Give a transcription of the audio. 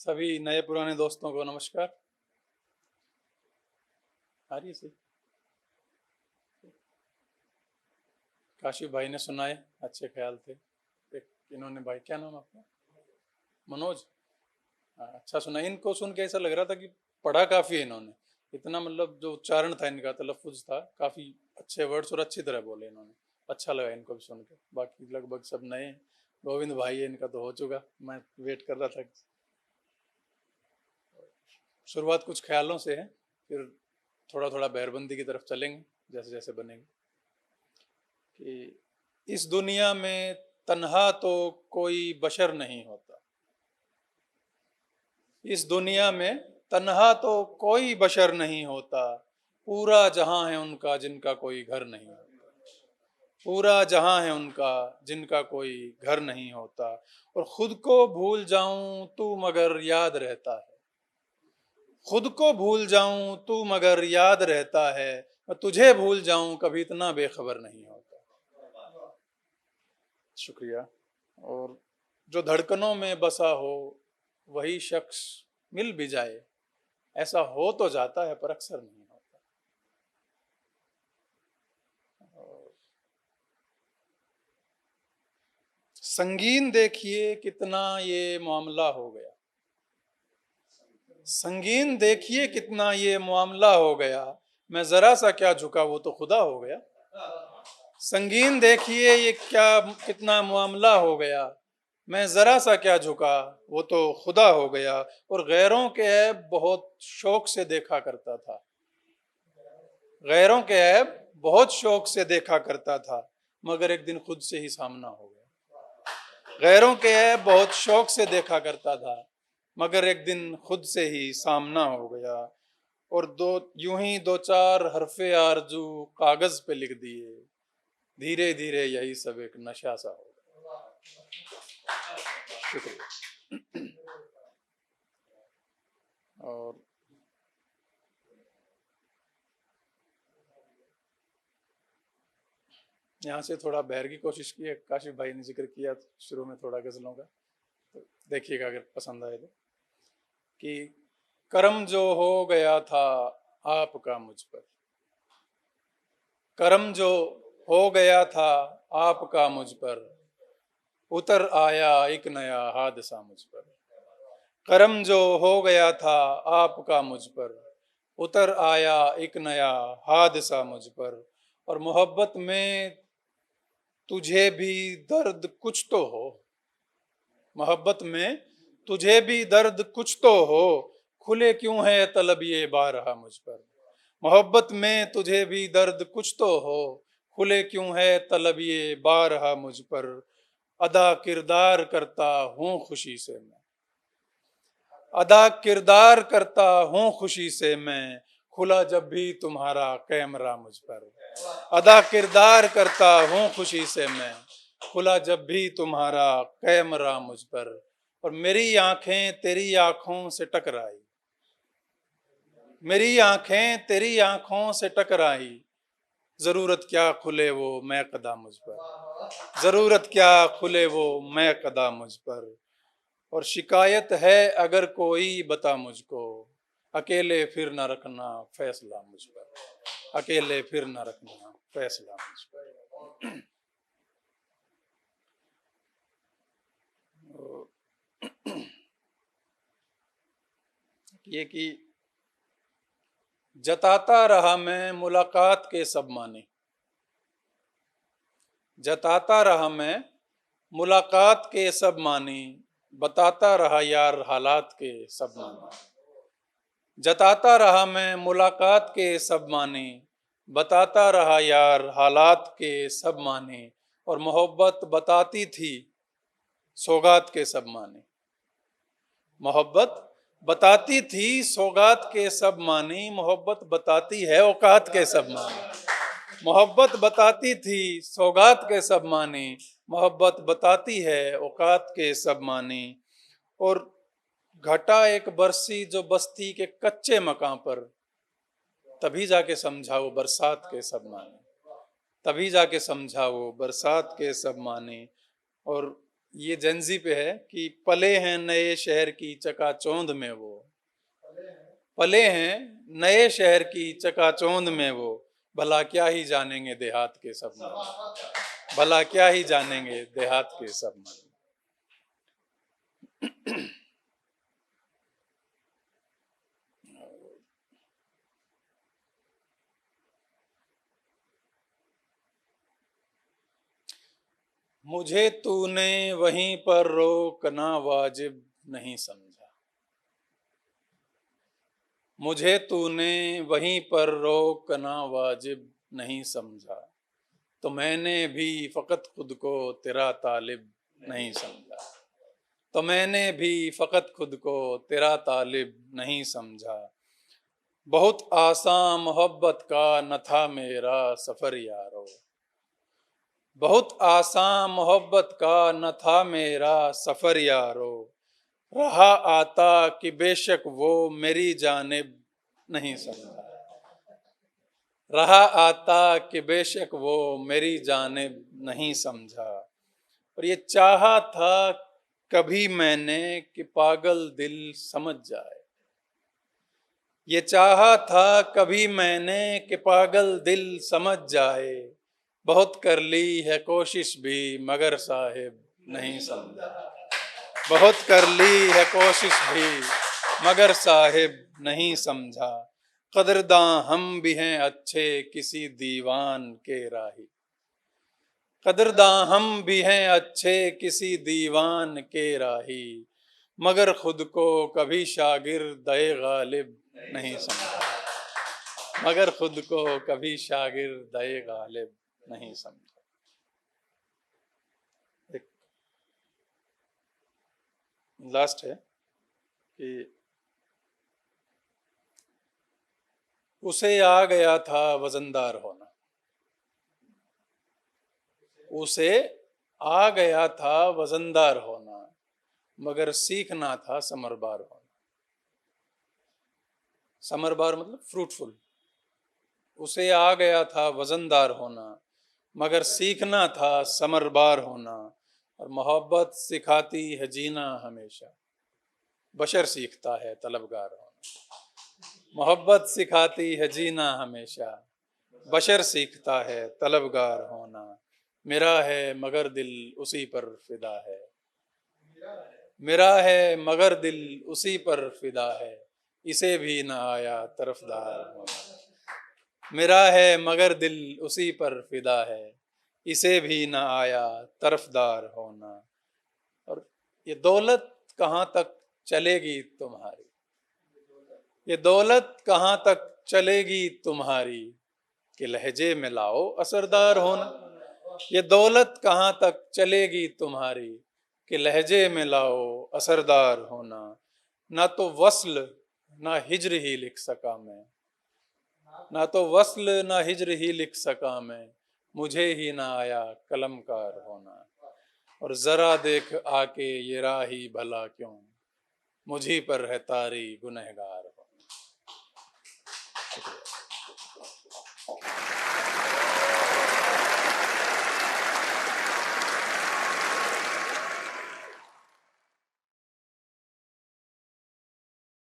सभी नए पुराने दोस्तों को नमस्कार। आ रही है सही? काशिफ भाई ने सुनाए, अच्छे ख्याल थे। एक इन्होंने भाई, क्या नाम आपका? मनोज। हाँ, अच्छा सुना। इनको सुन के ऐसा लग रहा था कि पढ़ा काफ़ी है इन्होंने। इतना मतलब जो उच्चारण था इनका, तलफ़ुज़ था, काफ़ी अच्छे वर्ड्स और अच्छी तरह बोले इन्होंने। अच्छा लगा इनको भी सुन के। बाकी लगभग सब नए हैं। गोविंद भाई है, इनका तो हो चुका, मैं वेट कर रहा था। शुरुआत कुछ ख्यालों से है, फिर थोड़ा थोड़ा बहरबंदी की तरफ चलेंगे जैसे जैसे बनेंगे। कि इस दुनिया में तन्हा तो कोई बशर नहीं होता। इस दुनिया में तन्हा तो कोई बशर नहीं होता। पूरा जहां है उनका जिनका कोई घर नहीं होता। पूरा जहां है उनका जिनका कोई घर नहीं होता। और खुद को भूल जाऊं तू मगर याद रहता है। खुद को भूल जाऊं तू मगर याद रहता है। मैं तुझे भूल जाऊं कभी इतना बेखबर नहीं होता। शुक्रिया। और जो धड़कनों में बसा हो वही शख्स मिल भी जाए, ऐसा हो तो जाता है पर अक्सर नहीं होता। और संगीन देखिए कितना ये मामला हो गया। संगीन देखिए कितना ये मामला हो गया। मैं जरा सा क्या झुका वो तो खुदा हो गया। संगीन देखिए ये क्या कितना मामला हो गया। मैं जरा सा क्या झुका वो तो खुदा हो गया। और गैरों के ऐब बहुत शौक से देखा करता था। गैरों के ऐब बहुत शौक से देखा करता था, मगर एक दिन खुद से ही सामना हो गया। गैरों के ऐब बहुत शौक से देखा करता था, मगर एक दिन खुद से ही सामना हो गया। और यूं ही दो चार हरफे आरजू कागज पे लिख दिए। धीरे धीरे यही सब एक नशा सा हो गया। शुक्रिया। और यहाँ से थोड़ा बहर की कोशिश की है। काशिफ भाई ने जिक्र किया शुरू में थोड़ा गजलों का, तो देखिएगा अगर पसंद आए तो। कि करम जो हो गया था आपका मुझ पर। करम जो हो गया था आपका मुझ पर। उतर आया एक नया हादसा मुझ पर। करम जो हो गया था आपका मुझ पर। उतर आया एक नया हादसा मुझ पर। और मोहब्बत में तुझे भी दर्द कुछ तो हो। मोहब्बत में तुझे भी दर्द कुछ तो हो। खुले क्यों है तलब ये बारहा मुझ पर। मोहब्बत में तुझे भी दर्द कुछ तो हो। खुले क्यों है तलब ये बारहा मुझ पर। अदा किरदार करता हूँ खुशी से मैं। अदा किरदार करता हूँ खुशी से मैं। खुला जब भी तुम्हारा कैमरा मुझ पर। अदा किरदार करता हूँ खुशी से मैं। खुला जब भी तुम्हारा कैमरा मुझ पर। और मेरी आंखें तेरी आंखों से टकराई। मेरी आंखें तेरी आंखों से टकराई। जरूरत क्या खुले वो मैं कदा मुझ पर। जरूरत क्या खुले वो मैं कदा मुझ पर। और शिकायत है अगर कोई बता मुझको। अकेले फिर न रखना फैसला मुझ पर। अकेले फिर न रखना फैसला मुझ पर। ये कि जताता रहा मैं मुलाकात के सब माने। जताता रहा मैं मुलाकात के सब माने। बताता रहा यार हालात के सब माने। जताता रहा मैं मुलाकात के सब माने। बताता रहा यार हालात के सब माने। और मोहब्बत बताती थी सौगात के सब माने। मोहब्बत बताती थी सौगात के सब मानी। मोहब्बत बताती है औकात के सब मानी। मोहब्बत बताती थी सौगात के सब मानी। मोहब्बत बताती है औकात के सब मानी। और घटा एक बरसी जो बस्ती के कच्चे मकान पर। तभी जाके समझाओ बरसात के सब माने। तभी जाके समझाओ बरसात के सब माने। और ये जेंजी पे है कि पले हैं नए शहर की चकाचौंध में वो, पले हैं नए शहर की चकाचौंध में वो, भला क्या ही जानेंगे देहात के सब मर्द, भला क्या ही जानेंगे देहात के सब मर्द। मुझे तूने वहीं पर रोकना वाजिब नहीं समझा, मुझे तूने वहीं पर रोकना वाजिब नहीं समझा, तो मैंने भी फ़कत खुद को तेरा तालिब नहीं समझा, तो मैंने भी फ़कत खुद को तेरा तालिब नहीं समझा। बहुत आसान मोहब्बत का न था मेरा सफ़र यारो, बहुत आसान मोहब्बत का न था मेरा सफ़र यारो, रहा आता कि बेशक वो मेरी जानिब नहीं समझा, रहा आता कि बेशक वो मेरी जानिब नहीं समझा। और ये चाहा था कभी मैंने कि पागल दिल समझ जाए, ये चाहा था कभी मैंने कि पागल दिल समझ जाए, बहुत कर ली है कोशिश भी मगर साहिब नहीं समझा, बहुत कर ली है कोशिश भी मगर साहिब नहीं समझा। कदरदां हम भी हैं अच्छे किसी दीवान के राही, कदरदां हम भी हैं अच्छे किसी दीवान के राही, मगर खुद को कभी शागिर्द-ए गालिब नहीं समझा, मगर खुद को कभी शागिर्द-ए गालिब नहीं समझा। एक लास्ट है कि उसे आ गया था वजनदार होना, उसे आ गया था वजनदार होना, मगर सीखना था समरबार होना। समरबार मतलब फ्रूटफुल। उसे आ गया था वजनदार होना, मगर सीखना था समरबार होना। और मोहब्बत सिखाती है जीना हमेशा, बशर सीखता है तलबगार होना। मोहब्बत सिखाती है जीना हमेशा, बशर सीखता है तलबगार होना। मेरा है मगर दिल उसी पर फिदा है, मेरा है मगर दिल उसी पर फिदा है, इसे भी न आया तरफदार होना। मेरा है मगर दिल उसी पर फिदा है, इसे भी न आया तरफदार होना। और ये दौलत कहाँ तक चलेगी तुम्हारी, ये दौलत कहाँ तक चलेगी तुम्हारी, कि लहजे में लाओ असरदार होना। ये दौलत कहाँ तक चलेगी तुम्हारी, कि लहजे में लाओ असरदार होना। ना तो वस्ल ना हिज्र ही लिख सका मैं, ना तो वस्ल ना हिज्र ही लिख सका मैं, मुझे ही ना आया कलमकार होना। और जरा देख आके ये राही भला क्यों, मुझी पर है तारी गुनहगार होना। शुक्रिया।